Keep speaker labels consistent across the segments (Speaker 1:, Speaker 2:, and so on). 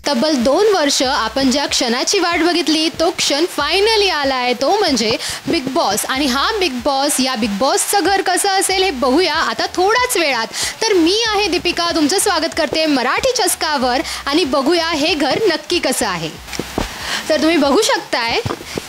Speaker 1: तब्बल 2 वर्ष आपण ज्या क्षणाची वाट बघितली तो क्षण फायनली आला आहे, तो म्हणजे बिग बॉस. आणि हा बिग बॉस, या बिग बॉसचं घर कसं असेल हे बघूया आता थोड्याच वेळात. तर मी आहे दीपिका, तुमचं स्वागत करते मराठी चस्कावर आणि बघूया हे घर नक्की कसं आहे. तर तुम्ही बघू शकताय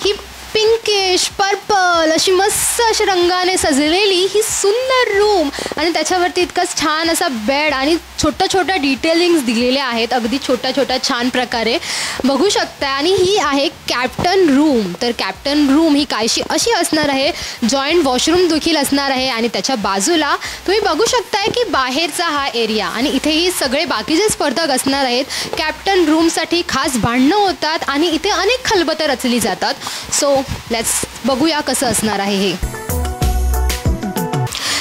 Speaker 1: ही पिंकिश पर्पल अशी मस्त अशी रंगाने सजलेली ही सुंदर रूम आणि त्याच्यावरती इतकंच छान असा बेड आणि छोट्या छोट्या डिटेलिंग्स दिलेल्या आहेत, अगदी छोट्या छोट्या छान प्रकारे बघू शकता. आणि ही आहे कॅप्टन रूम. तर कॅप्टन रूम ही कायशी अशी असणार आहे, जॉईंट वॉशरूम देखील असणार आहे आणि त्याच्या बाजूला तुम्ही बघू शकताय की बाहेरचा हा एरिया आणि इथेही सगळे बाकीचे स्पर्धक असणार आहेत. कॅप्टन रूमसाठी खास भांडणं होतात आणि इथे अनेक खलबतं रचली जातात. सो लेट्स बघूया कसं असणार आहे हे.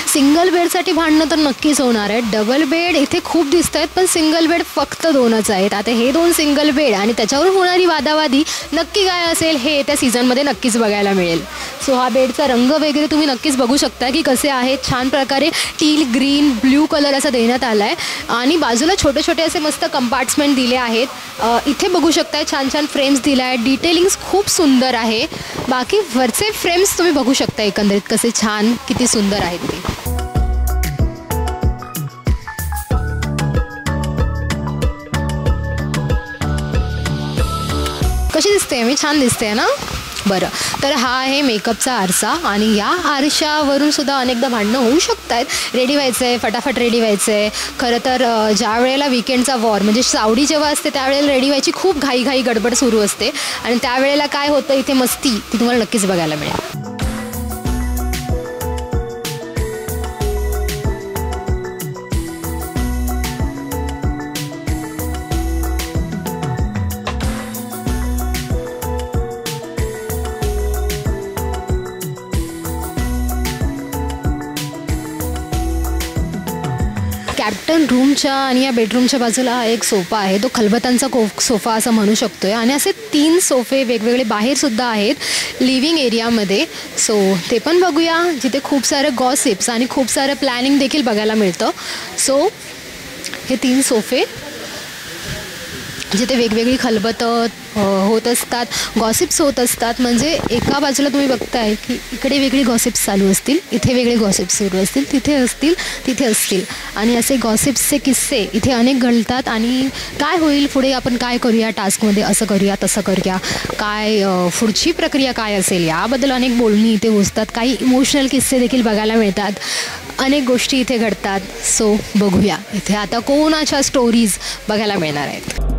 Speaker 1: सिंगल बेडसाठी भांडणं तर नक्कीच होणार आहे. डबल बेड इथे खूप दिसत आहेत पण सिंगल बेड फक्त 2च आहेत. आता हे 2 सिंगल बेड आणि त्याच्यावर होणारी वादावादी नक्की काय असेल हे त्या सीझनमध्ये नक्कीच बघायला मिळेल. सो हा बेडचा रंग वगैरे तुम्ही नक्कीच बघू शकता की कसे आहेत. छान प्रकारे टील ग्रीन ब्ल्यू कलर असा देण्यात आला आहे आणि बाजूला छोटे छोटे असे मस्त कंपार्ट्समेंट दिले आहेत. इथे बघू शकताय छान छान फ्रेम्स दिल्या आहेत. डिटेलिंग्स खूप सुंदर आहे. बाकी वरचे फ्रेम्स तुम्ही बघू शकता एकंदरीत कसे छान किती सुंदर आहेत ते. कशी दिसते मी? छान दिसते ना. बरं, तर हा आहे मेकअपचा आरसा आणि या आरशावरून सुद्धा अनेकदा भांडणं होऊ शकत आहेत. रेडी व्हायचं आहे, फटाफट रेडी व्हायचं आहे. खरं तर ज्या वेळेला विकेंडचा वॉर म्हणजे सावडी जेव्हा असते त्यावेळेला रेडी व्हायची खूप घाई गडबड सुरू असते आणि त्यावेळेला काय होतं इथे मस्ती ती तुम्हाला नक्कीच बघायला मिळेल. कॅप्टन रूमच्या आणि या बेडरूमच्या बाजूला हा एक सोफा आहे. तो खलबतांचा सोफा असं म्हणू शकतोय आणि असे 3 सोफे वेगवेगळे बाहेरसुद्धा आहेत लिव्हिंग एरियामध्ये. सो ते पण बघूया जिथे खूप सारं गॉसिप्स आणि खूप सारं प्लॅनिंग देखील बघायला मिळतं. सो हे 3 सोफे जिथे वेगवेगळी खलबतं होत असतात, गॉसिप्स होत असतात. म्हणजे एका बाजूला तुम्ही बघताय की इकडे वेगळी गॉसिप्स चालू असतील, इथे वेगळे गॉसिप्स सुरू असतील, तिथे असतील, तिथे असतील आणि असे गॉसिप्सचे किस्से इथे अनेक घडतात. आणि काय होईल पुढे, आपण काय करूया टास्कमध्ये, असं करूया तसं करूया, काय पुढची प्रक्रिया काय असेल याबद्दल अनेक बोलणी इथे होतात. काही इमोशनल किस्से देखील बघायला मिळतात. अनेक गोष्टी इथे घडतात. सो बघूया इथे आता कोणाच्या स्टोरीज बघायला मिळणार आहेत.